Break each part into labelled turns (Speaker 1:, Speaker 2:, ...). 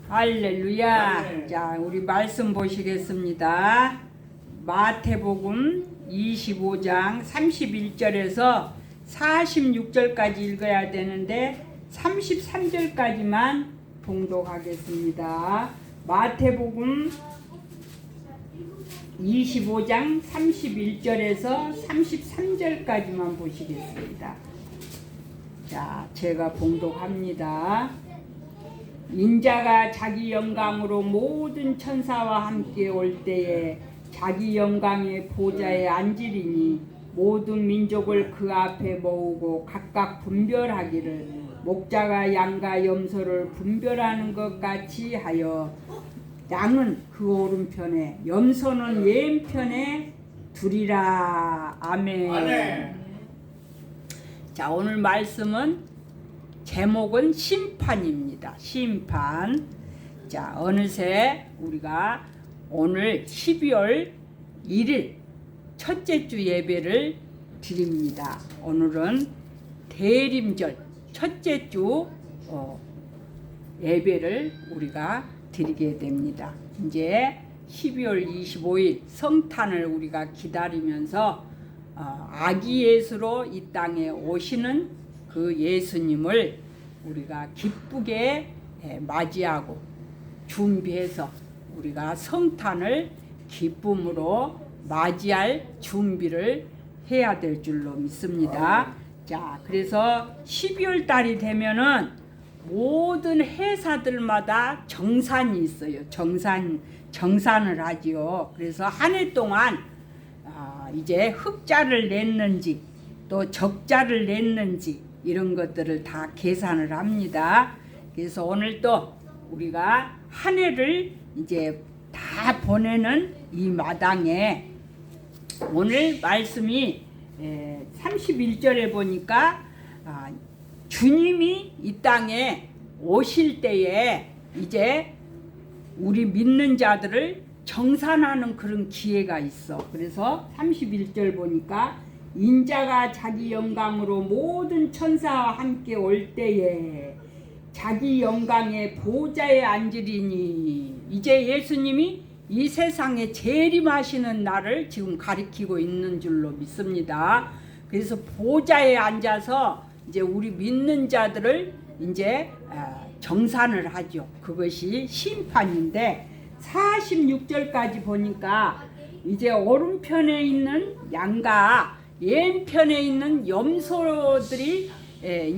Speaker 1: 할렐루야.
Speaker 2: 아멘.
Speaker 1: 자, 우리 말씀 보시겠습니다. 마태복음 25장 31절에서 46절까지 읽어야 되는데 33절까지만 봉독하겠습니다. 마태복음 25장 31절에서 33절까지만 보시겠습니다. 자, 제가 봉독합니다. 인자가 자기 영광으로 모든 천사와 함께 올 때에 자기 영광의 보좌에 앉으리니 모든 민족을 그 앞에 모으고 각각 분별하기를 목자가 양과 염소를 분별하는 것 같이 하여 양은 그 오른편에 염소는 왼편에 두리라. 아멘.
Speaker 2: 아멘.
Speaker 1: 자, 오늘 말씀은 제목은 심판입니다. 심판. 자, 어느새 우리가 오늘 12월 1일 첫째 주 예배를 드립니다. 오늘은 대림절 첫째 주 예배를 우리가 드리게 됩니다. 이제 12월 25일 성탄을 우리가 기다리면서 아기 예수로 이 땅에 오시는 그 예수님을 우리가 기쁘게 맞이하고 준비해서 우리가 성탄을 기쁨으로 맞이할 준비를 해야 될 줄로 믿습니다. 자, 그래서 12월 달이 되면은 모든 회사들마다 정산이 있어요. 정산을 하지요. 그래서 한 해 동안 이제 흑자를 냈는지 또 적자를 냈는지 이런 것들을 다 계산을 합니다. 그래서 오늘 또 우리가 한 해를 이제 다 보내는 이 마당에 오늘 말씀이 31절에 보니까 주님이 이 땅에 오실 때에 이제 우리 믿는 자들을 정산하는 그런 기회가 있어. 그래서 31절 보니까 인자가 자기 영광으로 모든 천사와 함께 올 때에 자기 영광의 보좌에 앉으리니, 이제 예수님이 이 세상에 재림하시는 날을 지금 가리키고 있는 줄로 믿습니다. 그래서 보좌에 앉아서 이제 우리 믿는 자들을 이제 정산을 하죠. 그것이 심판인데 46절까지 보니까 이제 오른편에 있는 양과 왼편에 있는 염소들이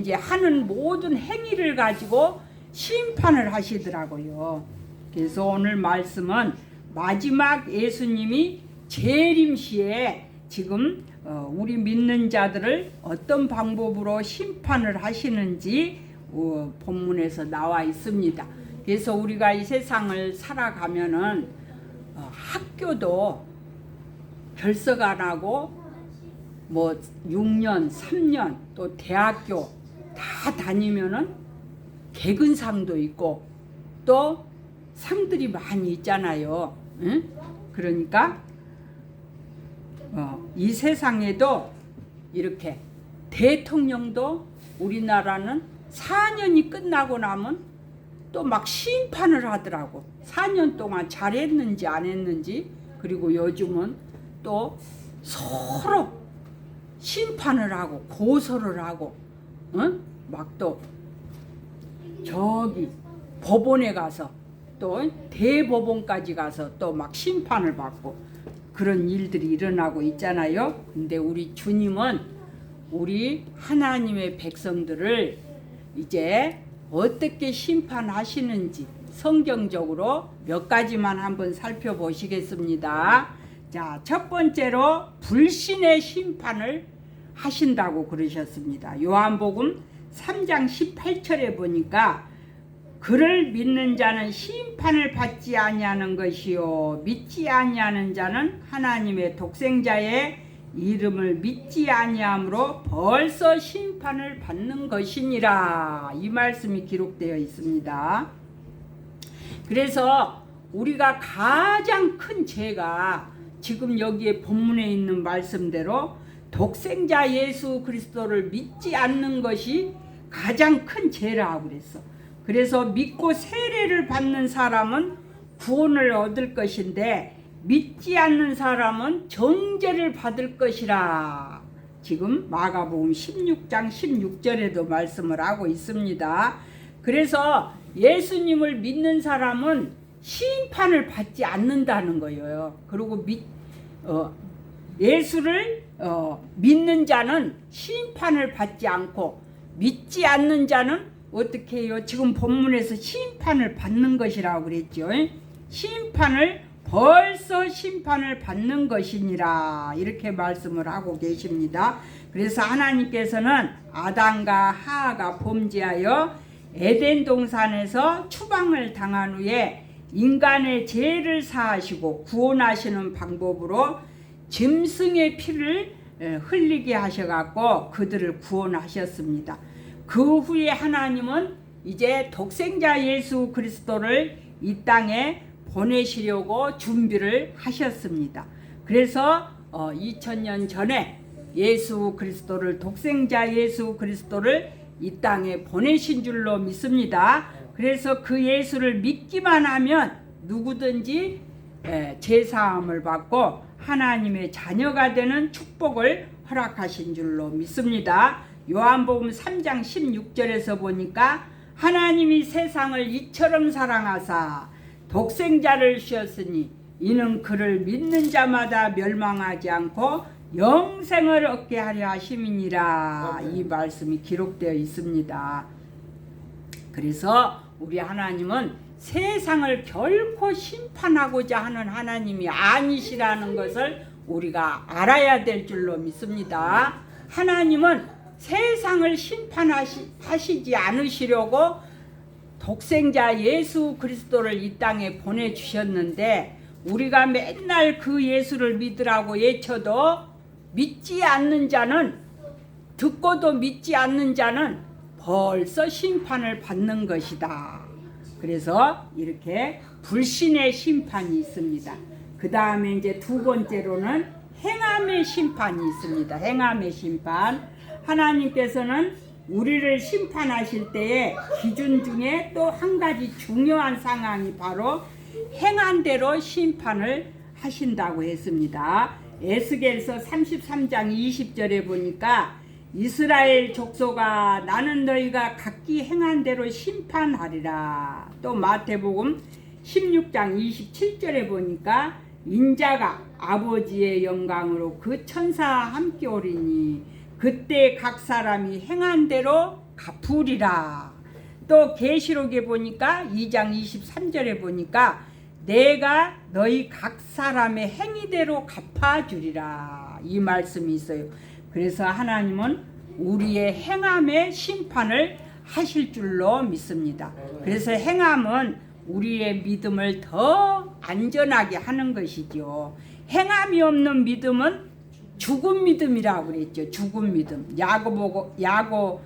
Speaker 1: 이제 하는 모든 행위를 가지고 심판을 하시더라고요. 그래서 오늘 말씀은 마지막 예수님이 재림시에 지금 우리 믿는 자들을 어떤 방법으로 심판을 하시는지 본문에서 나와 있습니다. 그래서 우리가 이 세상을 살아가면은 학교도 결석 안 하고 뭐 6년, 3년 또 대학교 다 다니면은 개근상도 있고 또 상들이 많이 있잖아요. 응? 그러니까 이 세상에도 이렇게 대통령도 우리나라는 4년이 끝나고 나면 또 막 심판을 하더라고. 4년 동안 잘했는지 안 했는지. 그리고 요즘은 또 서로 심판을 하고 고소를 하고 막 또 저기 법원에 가서 또 대법원까지 가서 또 막 심판을 받고 그런 일들이 일어나고 있잖아요. 근데 우리 주님은 우리 하나님의 백성들을 이제 어떻게 심판하시는지 성경적으로 몇 가지만 한번 살펴보시겠습니다. 자, 첫 번째로 불신의 심판을 하신다고 그러셨습니다. 요한복음 3장 18절에 보니까 그를 믿는 자는 심판을 받지 아니하는 것이요 믿지 아니하는 자는 하나님의 독생자의 이름을 믿지 아니함으로 벌써 심판을 받는 것이니라. 이 말씀이 기록되어 있습니다. 그래서 우리가 가장 큰 죄가 지금 여기에 본문에 있는 말씀대로 독생자 예수 그리스도를 믿지 않는 것이 가장 큰 죄라고 그랬어. 그래서 믿고 세례를 받는 사람은 구원을 얻을 것인데 믿지 않는 사람은 정죄를 받을 것이라. 지금 마가복음 16장 16절에도 말씀을 하고 있습니다. 그래서 예수님을 믿는 사람은 심판을 받지 않는다는 거예요. 그리고 예수를 믿는 자는 심판을 받지 않고 믿지 않는 자는 어떻게 해요? 지금 본문에서 심판을 받는 것이라고 그랬죠. 벌써 심판을 받는 것이니라 이렇게 말씀을 하고 계십니다. 그래서 하나님께서는 아담과 하와가 범죄하여 에덴 동산에서 추방을 당한 후에 인간의 죄를 사하시고 구원하시는 방법으로 짐승의 피를 흘리게 하셔갖고 그들을 구원하셨습니다. 그 후에 하나님은 이제 독생자 예수 그리스도를 이 땅에 보내시려고 준비를 하셨습니다. 그래서 2000년 전에 독생자 예수 그리스도를 이 땅에 보내신 줄로 믿습니다. 그래서 그 예수를 믿기만 하면 누구든지 제사함을 받고 하나님의 자녀가 되는 축복을 허락하신 줄로 믿습니다. 요한복음 3장 16절에서 보니까 하나님이 세상을 이처럼 사랑하사 독생자를 주셨으니 이는 그를 믿는 자마다 멸망하지 않고 영생을 얻게 하려 하심이니라. 이 말씀이 기록되어 있습니다. 그래서 우리 하나님은 세상을 결코 심판하고자 하는 하나님이 아니시라는 것을 우리가 알아야 될 줄로 믿습니다. 하나님은 세상을 심판하시지 않으시려고 독생자 예수 그리스도를 이 땅에 보내주셨는데 우리가 맨날 그 예수를 믿으라고 외쳐도 믿지 않는 자는, 듣고도 믿지 않는 자는 벌써 심판을 받는 것이다. 그래서 이렇게 불신의 심판이 있습니다. 그 다음에 이제 두 번째로는 행함의 심판이 있습니다. 행함의 심판. 하나님께서는 우리를 심판하실 때에 기준 중에 또 한 가지 중요한 상황이 바로 행한 대로 심판을 하신다고 했습니다. 에스겔서 33장 20절에 보니까 이스라엘 족속아 나는 너희가 각기 행한 대로 심판하리라. 또 마태복음 16장 27절에 보니까 인자가 아버지의 영광으로 그 천사와 함께 오리니 그때 각 사람이 행한 대로 갚으리라. 또 계시록에 보니까 2장 23절에 보니까 내가 너희 각 사람의 행위대로 갚아주리라. 이 말씀이 있어요. 그래서 하나님은 우리의 행함의 심판을 하실 줄로 믿습니다. 그래서 행함은 우리의 믿음을 더 안전하게 하는 것이죠. 행함이 없는 믿음은 죽은 믿음이라고 그랬죠. 죽은 믿음. 야고보서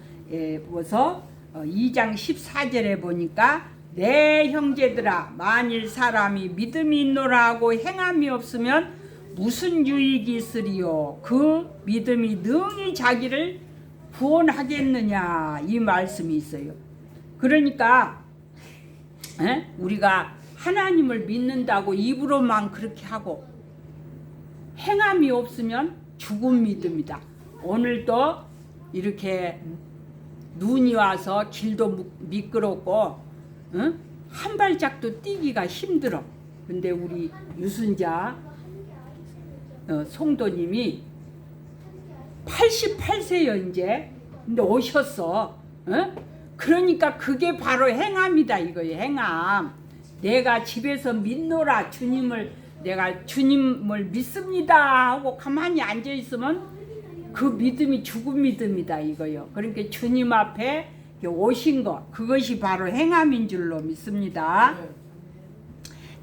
Speaker 1: 2장 14절에 보니까 내 형제들아 만일 사람이 믿음이 있노라 하고 행함이 없으면 무슨 유익이 있으리요. 그 믿음이 능히 자기를 구원하겠느냐. 이 말씀이 있어요. 그러니까 우리가 하나님을 믿는다고 입으로만 그렇게 하고 행함이 없으면 죽은 믿음이다. 오늘도 이렇게 눈이 와서 길도 미끄럽고 한 발짝도 뛰기가 힘들어. 근데 우리 유순자 송도님이 88세요 이제. 근데 오셨어. 그러니까 그게 바로 행함이다 이거예요. 행함. 내가 집에서 믿노라 내가 주님을 믿습니다 하고 가만히 앉아 있으면 그 믿음이 죽은 믿음이다 이거요. 그러니까 주님 앞에 오신 것, 그것이 바로 행함인 줄로 믿습니다.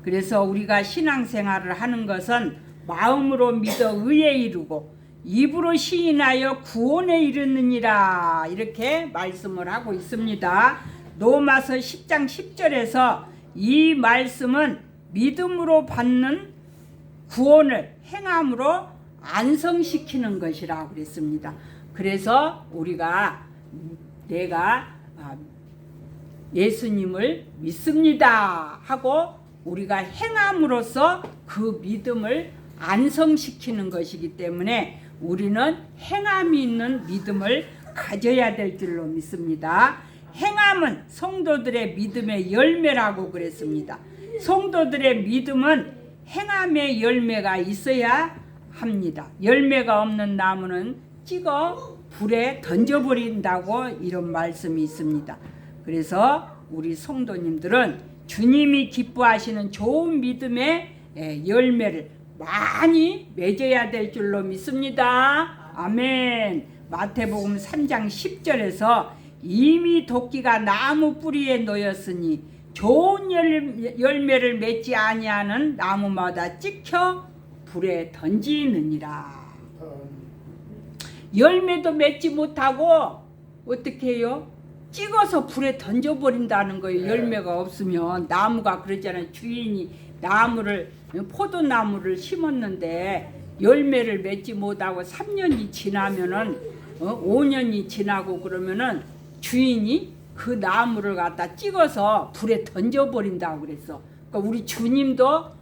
Speaker 1: 그래서 우리가 신앙생활을 하는 것은 마음으로 믿어 의에 이르고 입으로 시인하여 구원에 이르느니라. 이렇게 말씀을 하고 있습니다. 로마서 10장 10절에서 이 말씀은 믿음으로 받는 구원을 행함으로 안성시키는 것이라고 그랬습니다. 그래서 내가 예수님을 믿습니다 하고 우리가 행함으로써 그 믿음을 안성시키는 것이기 때문에 우리는 행함이 있는 믿음을 가져야 될 줄로 믿습니다. 행함은 성도들의 믿음의 열매라고 그랬습니다. 성도들의 믿음은 행함의 열매가 있어야 합니다. 열매가 없는 나무는 찍어 불에 던져버린다고 이런 말씀이 있습니다. 그래서 우리 성도님들은 주님이 기뻐하시는 좋은 믿음의 열매를 많이 맺어야 될 줄로 믿습니다. 아멘. 마태복음 3장 10절에서 이미 도끼가 나무 뿌리에 놓였으니 좋은 열매를 맺지 아니하는 나무마다 찍혀 불에 던지느니라. 열매도 맺지 못하고 어떻게 해요? 찍어서 불에 던져버린다는 거예요. 열매가 없으면. 나무가 그러잖아요. 주인이 나무를, 포도나무를 심었는데 열매를 맺지 못하고 3년이 지나면은 5년이 지나고 그러면은 주인이 그 나무를 갖다 찍어서 불에 던져버린다고 그랬어. 그러니까 우리 주님도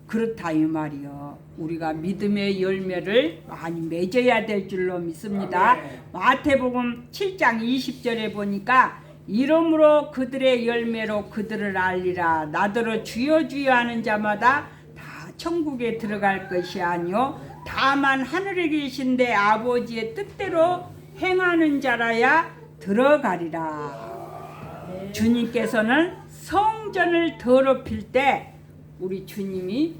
Speaker 1: 그렇다 이 말이요. 우리가 믿음의 열매를 많이 맺어야 될 줄로 믿습니다. 마태복음 7장 20절에 보니까 이러므로 그들의 열매로 그들을 알리라. 나더러 주여 주여 하는 자마다 다 천국에 들어갈 것이 아니요 다만 하늘에 계신 내 아버지의 뜻대로 행하는 자라야 들어가리라. 주님께서는 성전을 더럽힐 때 우리 주님이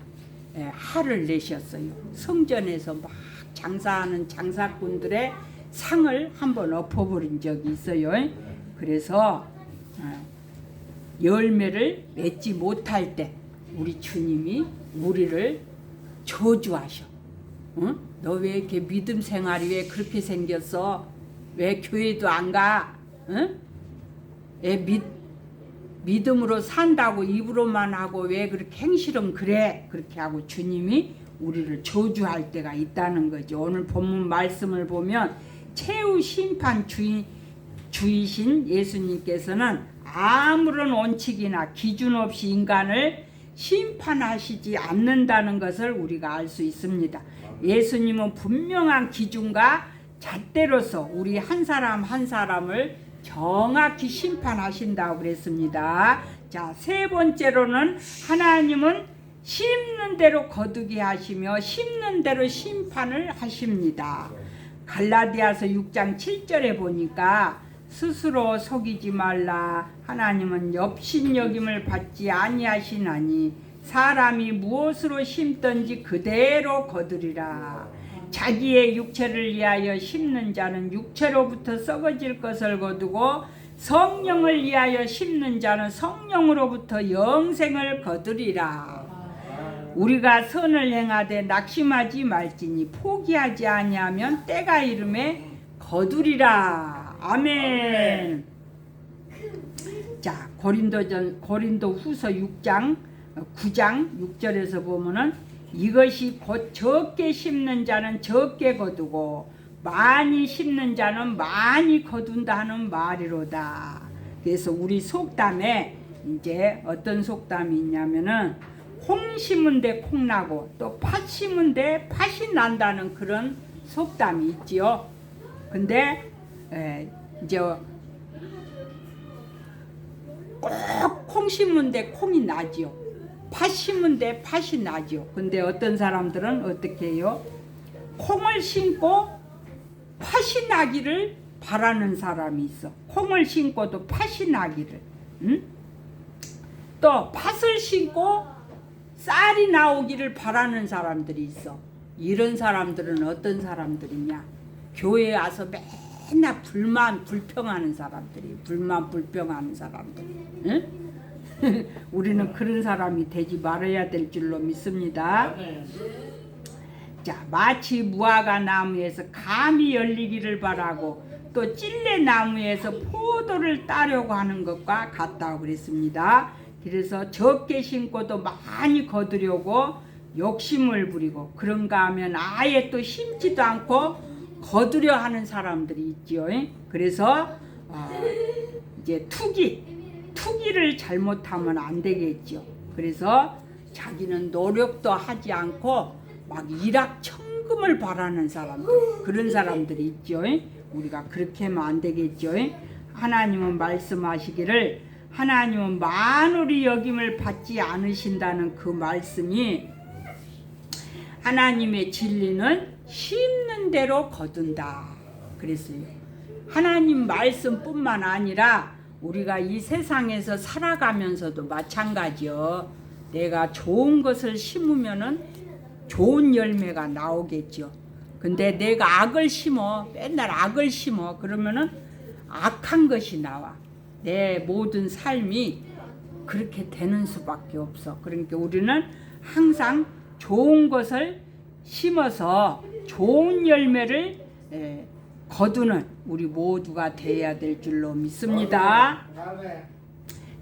Speaker 1: 화를 내셨어요. 성전에서 막 장사하는 장사꾼들의 상을 한번 엎어버린 적이 있어요. 그래서 열매를 맺지 못할 때 우리 주님이 우리를 저주하셔. 응? 너 왜 이렇게 믿음 생활이 왜 그렇게 생겼어? 왜 교회도 안 가? 응? 믿음으로 산다고 입으로만 하고 왜 그렇게 행실은 그래? 그렇게 하고 주님이 우리를 저주할 때가 있다는 거죠. 오늘 본문 말씀을 보면 최후 심판 주이신 예수님께서는 아무런 원칙이나 기준 없이 인간을 심판하시지 않는다는 것을 우리가 알 수 있습니다. 예수님은 분명한 기준과 잣대로서 우리 한 사람 한 사람을 정확히 심판하신다고 그랬습니다. 자, 세 번째로는 하나님은 심는 대로 거두게 하시며 심는 대로 심판을 하십니다. 갈라디아서 6장 7절에 보니까 스스로 속이지 말라. 하나님은 업신여김을 받지 아니하시나니 사람이 무엇으로 심든지 그대로 거두리라. 자기의 육체를 위하여 심는 자는 육체로부터 썩어질 것을 거두고 성령을 위하여 심는 자는 성령으로부터 영생을 거두리라. 우리가 선을 행하되 낙심하지 말지니 포기하지 아니하면 때가 이름에 거두리라. 아멘. 자, 고린도 후서 9장 6절에서 보면은 이것이 곧 적게 심는 자는 적게 거두고 많이 심는 자는 많이 거둔다 하는 말이로다. 그래서 우리 속담에 이제 어떤 속담이 있냐면은 콩 심은 데 콩 나고 또 팥 심은 데 팥이 난다는 그런 속담이 있지요. 근데 이제 꼭 콩 심은 데 콩이 나지요. 팥 심은 데 팥이 나죠. 근데 어떤 사람들은 어떻게 해요? 콩을 심고 팥이 나기를 바라는 사람이 있어. 콩을 심고도 팥이 나기를. 응? 또 팥을 심고 쌀이 나오기를 바라는 사람들이 있어. 이런 사람들은 어떤 사람들이냐? 교회에 와서 맨날 불평하는 사람들이. 불평하는 사람들. 응? 우리는 그런 사람이 되지 말아야 될 줄로 믿습니다. 자, 마치 무화과 나무에서 감이 열리기를 바라고 또 찔레 나무에서 포도를 따려고 하는 것과 같다고 그랬습니다. 그래서 적게 심고도 많이 거두려고 욕심을 부리고 그런가 하면 아예 또 심지도 않고 거두려 하는 사람들이 있지요. 그래서 이제 투기 투기를 잘못하면 안 되겠죠. 그래서 자기는 노력도 하지 않고 막 일확천금을 바라는 사람들, 그런 사람들이 있죠. 우리가 그렇게 하면 안 되겠죠. 하나님은 말씀하시기를 하나님은 만물이 여김을 받지 않으신다는 그 말씀이 하나님의 진리는 심는 대로 거둔다 그랬어요. 하나님 말씀뿐만 아니라 우리가 이 세상에서 살아가면서도 마찬가지요. 내가 좋은 것을 심으면은 좋은 열매가 나오겠죠. 근데 내가 악을 심어, 맨날 악을 심어, 그러면은 악한 것이 나와. 내 모든 삶이 그렇게 되는 수밖에 없어. 그러니까 우리는 항상 좋은 것을 심어서 좋은 열매를 거두는 우리 모두가 되어야 될 줄로 믿습니다.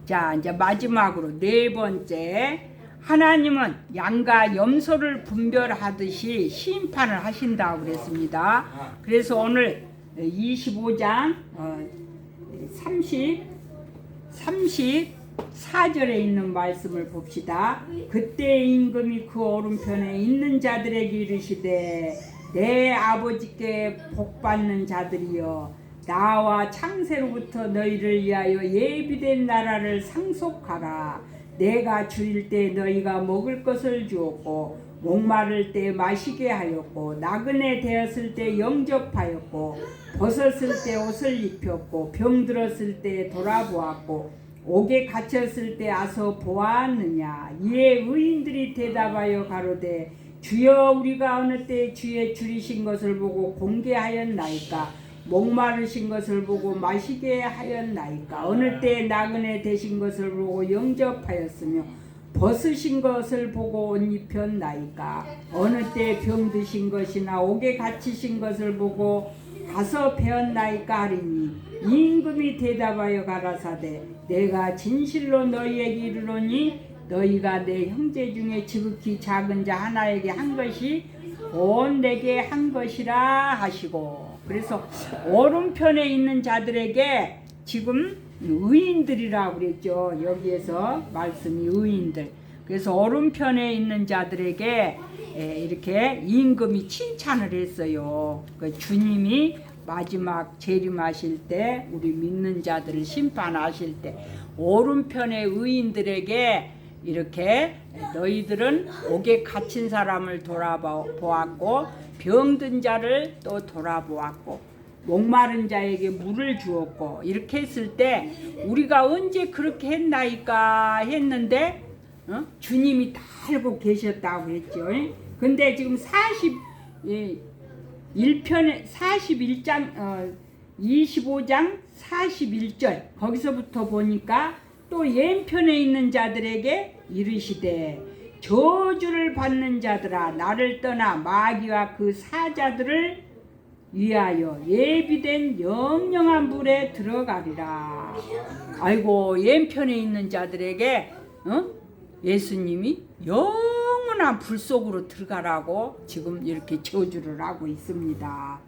Speaker 1: 자, 이제 마지막으로 네 번째, 하나님은 양과 염소를 분별하듯이 심판을 하신다고 그랬습니다. 그래서 오늘 25장 34절에 있는 말씀을 봅시다. 그때 임금이 그 오른편에 있는 자들에게 이르시되 내 아버지께 복받는 자들이여, 나와 창세로부터 너희를 위하여 예비된 나라를 상속하라. 내가 줄일 때 너희가 먹을 것을 주었고, 목마를 때 마시게 하였고, 나그네 되었을 때 영접하였고, 벗었을 때 옷을 입혔고, 병들었을 때 돌아보았고, 옥에 갇혔을 때 아서 보았느냐. 이에 의인들이 대답하여 가로되 주여, 우리가 어느 때 주의 줄이신 것을 보고 공개하였나이까? 목마르신 것을 보고 마시게 하였나이까? 어느 때 나그네 되신 것을 보고 영접하였으며 벗으신 것을 보고 옷 입혔나이까? 어느 때 병드신 것이나 옥에 갇히신 것을 보고 가서 배웠나이까 하리니, 임금이 대답하여 가라사대 내가 진실로 너희에게 이르노니 너희가 내 형제 중에 지극히 작은 자 하나에게 한 것이 온 내게 한 것이라 하시고, 그래서 오른편에 있는 자들에게 지금 의인들이라고 그랬죠. 여기에서 말씀이 의인들. 그래서 오른편에 있는 자들에게 이렇게 임금이 칭찬을 했어요. 그 주님이 마지막 재림하실 때, 우리 믿는 자들을 심판하실 때 오른편의 의인들에게 이렇게 너희들은 옥에 갇힌 사람을 돌아보았고, 병든 자를 또 돌아보았고, 목마른 자에게 물을 주었고, 이렇게 했을 때 우리가 언제 그렇게 했나이까 했는데 주님이 다 알고 계셨다고 했죠. 근데 지금 41장 25장 41절 거기서부터 보니까 또 왼편에 있는 자들에게 이르시되 저주를 받는 자들아, 나를 떠나 마귀와 그 사자들을 위하여 예비된 영영한 불에 들어가리라. 아이고, 왼편에 있는 자들에게 예수님이 영원한 불 속으로 들어가라고 지금 이렇게 저주를 하고 있습니다.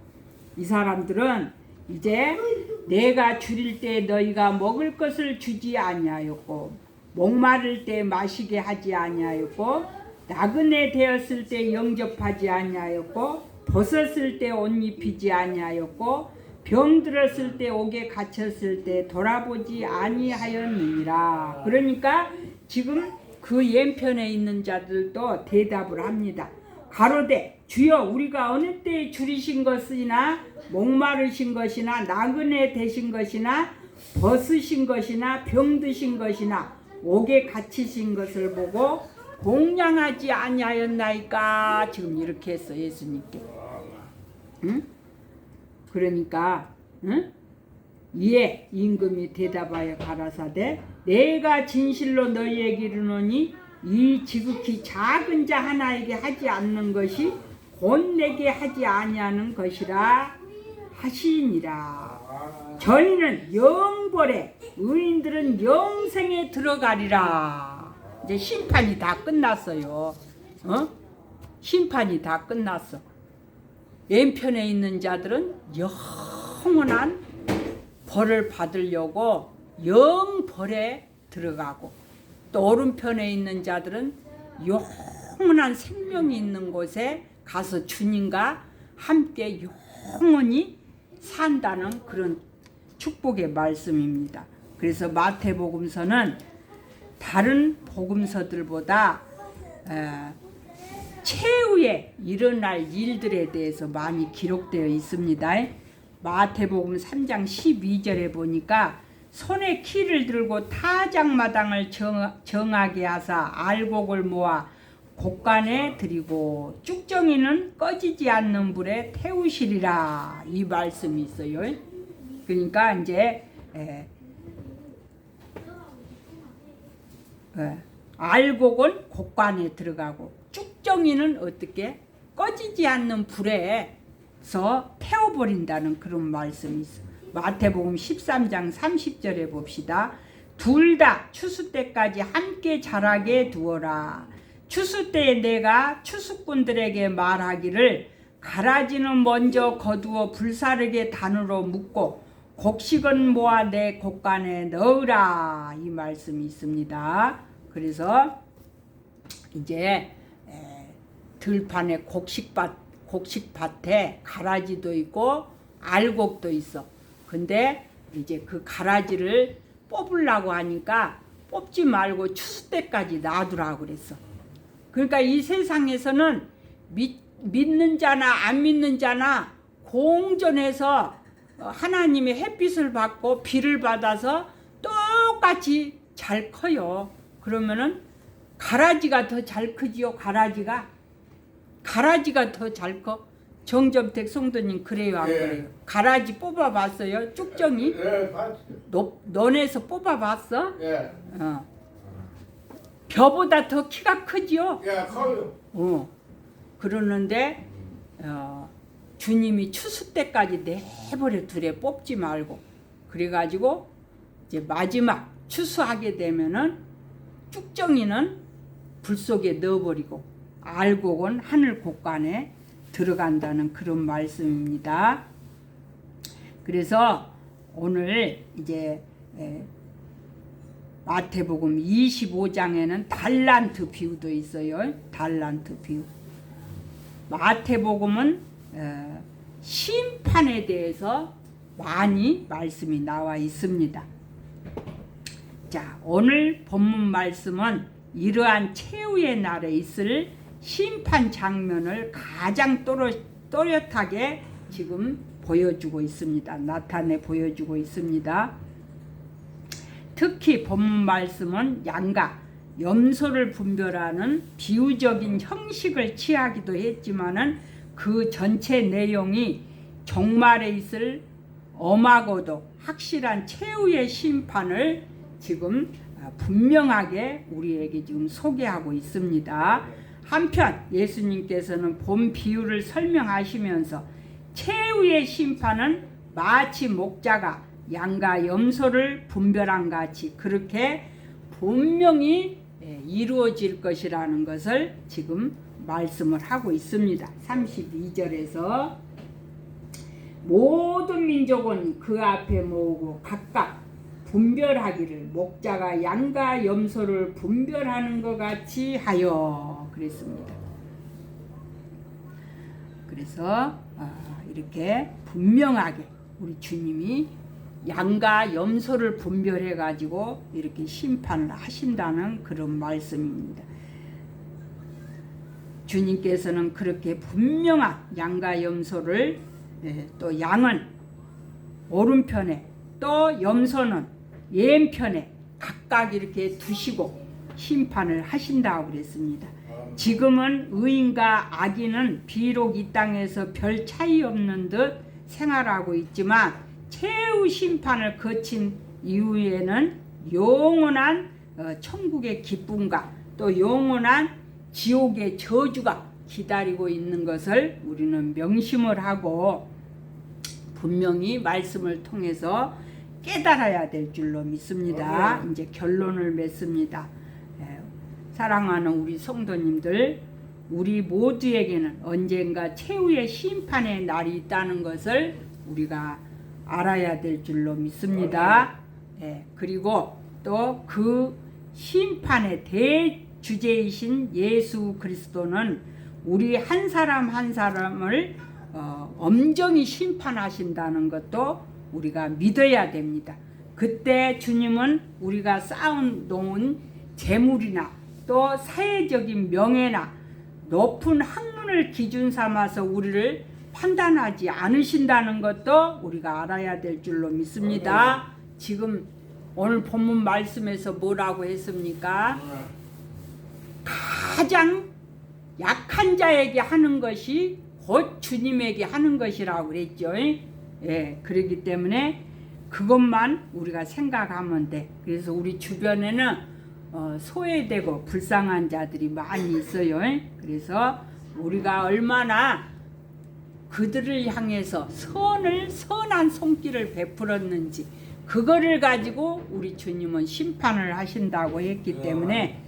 Speaker 1: 이 사람들은 이제 내가 줄일 때 너희가 먹을 것을 주지 아니하였고, 목마를 때 마시게 하지 아니하였고, 나그네 되었을 때 영접하지 아니하였고, 벗었을 때 옷 입히지 아니하였고, 병들었을 때 옥에 갇혔을 때 돌아보지 아니하였느니라. 그러니까 지금 그 왼편에 있는 자들도 대답을 합니다. 가로되 주여, 우리가 어느 때에 줄이신 것이나 목마르신 것이나 나그네 되신 것이나 벗으신 것이나 병드신 것이나 옥에 갇히신 것을 보고 공양하지 아니하였나이까? 지금 이렇게 했어, 예수님께. 응? 그러니까 이에 임금이 대답하여 가라사대 내가 진실로 너희에게 이르노니 이 지극히 작은 자 하나에게 하지 않는 것이 곧 내게 하지 아니하는 것이라 하시니라. 저희는 영벌에, 의인들은 영생에 들어가리라. 이제 심판이 다 끝났어요. 심판이 다 끝났어. 왼편에 있는 자들은 영원한 벌을 받으려고 영벌에 들어가고, 또 오른편에 있는 자들은 영원한 생명이 있는 곳에 가서 주님과 함께 영원히 산다는 그런 축복의 말씀입니다. 그래서 마태복음서는 다른 복음서들보다 최후에 일어날 일들에 대해서 많이 기록되어 있습니다. 마태복음 3장 12절에 보니까 손에 키를 들고 타작마당을 정하게 하사 알곡을 모아 곡간에 들이고 쭉정이는 꺼지지 않는 불에 태우시리라, 이 말씀이 있어요. 그러니까 이제 알곡은 곡간에 들어가고 쭉정이는 어떻게 꺼지지 않는 불에서 태워버린다는 그런 말씀이 있어. 마태복음 13장 30절에 봅시다. 둘 다 추수 때까지 함께 자라게 두어라. 추수 때에 내가 추수꾼들에게 말하기를 가라지는 먼저 거두어 불사르게 단으로 묶고 곡식은 모아 내 곡간에 넣으라, 이 말씀이 있습니다. 그래서 이제 들판에 곡식밭에 가라지도 있고 알곡도 있어. 근데 이제 그 가라지를 뽑으려고 하니까 뽑지 말고 추수 때까지 놔두라고 그랬어. 그러니까 이 세상에서는 믿는 자나 안 믿는 자나 공존해서 하나님의 햇빛을 받고 비를 받아서 똑같이 잘 커요. 그러면은 가라지가 더 잘 크지요. 가라지가 더 잘 커. 정점택 성도님 그래요, 안 그래요? 가라지 뽑아봤어요? 쭉정이? 논에서 뽑아봤어? 벼보다 더 키가 크지요? 커요. 그러는데 주님이 추수 때까지 내버려 두래, 뽑지 말고. 그래가지고 이제 마지막 추수하게 되면은 쭉정이는 불 속에 넣어버리고 알곡은 하늘 곳간에 들어간다는 그런 말씀입니다. 그래서 오늘 이제 마태복음 25장에는 달란트 비유도 있어요. 달란트 비유. 마태복음은 심판에 대해서 많이 말씀이 나와 있습니다. 자, 오늘 본문 말씀은 이러한 최후의 날에 있을 심판 장면을 가장 또렷하게 지금 보여주고 있습니다. 나타내 보여주고 있습니다. 특히 본문 말씀은 양과 염소를 분별하는 비유적인 형식을 취하기도 했지만은 그 전체 내용이 종말에 있을 엄하고도 확실한 최후의 심판을 지금 분명하게 우리에게 지금 소개하고 있습니다. 한편 예수님께서는 본 비유를 설명하시면서 최후의 심판은 마치 목자가 양과 염소를 분별한 같이 그렇게 분명히 이루어질 것이라는 것을 지금 말씀을 하고 있습니다. 32절에서 모든 민족은 그 앞에 모으고 각각 분별하기를 목자가 양과 염소를 분별하는 것 같이 하여 그랬습니다. 그래서 이렇게 분명하게 우리 주님이 양과 염소를 분별해 가지고 이렇게 심판을 하신다는 그런 말씀입니다. 주님께서는 그렇게 분명한 양과 염소를 또 양은 오른편에 또 염소는 왼편에 각각 이렇게 두시고 심판을 하신다고 그랬습니다. 지금은 의인과 악인은 비록 이 땅에서 별 차이 없는 듯 생활하고 있지만 최후 심판을 거친 이후에는 영원한 천국의 기쁨과 또 영원한 지옥의 저주가 기다리고 있는 것을 우리는 명심을 하고 분명히 말씀을 통해서 깨달아야 될 줄로 믿습니다. 이제 결론을 맺습니다. 사랑하는 우리 성도님들, 우리 모두에게는 언젠가 최후의 심판의 날이 있다는 것을 우리가 알아야 될 줄로 믿습니다. 그리고 또 그 심판의 대주제이신 예수 그리스도는 우리 한 사람 한 사람을 엄정히 심판하신다는 것도 우리가 믿어야 됩니다. 그때 주님은 우리가 쌓아놓은 재물이나 또 사회적인 명예나 높은 학문을 기준 삼아서 우리를 판단하지 않으신다는 것도 우리가 알아야 될 줄로 믿습니다. 지금 오늘 본문 말씀에서 뭐라고 했습니까? 가장 약한 자에게 하는 것이 곧 주님에게 하는 것이라고 그랬죠. 그렇기 때문에 그것만 우리가 생각하면 돼. 그래서 우리 주변에는 소외되고 불쌍한 자들이 많이 있어요. 그래서 우리가 얼마나 그들을 향해서 선한 손길을 베풀었는지 그거를 가지고 우리 주님은 심판을 하신다고 했기 때문에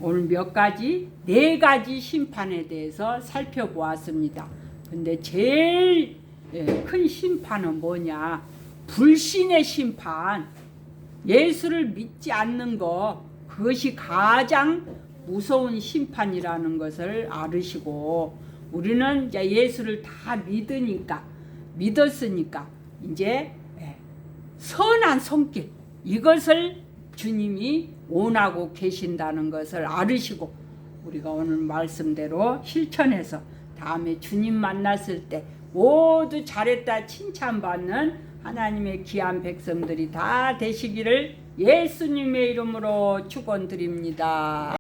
Speaker 1: 오늘 네 가지 심판에 대해서 살펴보았습니다. 근데 제일 큰 심판은 뭐냐? 불신의 심판. 예수를 믿지 않는 것, 그것이 가장 무서운 심판이라는 것을 알으시고, 우리는 이제 예수를 다 믿었으니까 이제 선한 손길, 이것을 주님이 원하고 계신다는 것을 알으시고, 우리가 오늘 말씀대로 실천해서 다음에 주님 만났을 때 모두 잘했다 칭찬받는 하나님의 귀한 백성들이 다 되시기를 예수님의 이름으로 축원드립니다.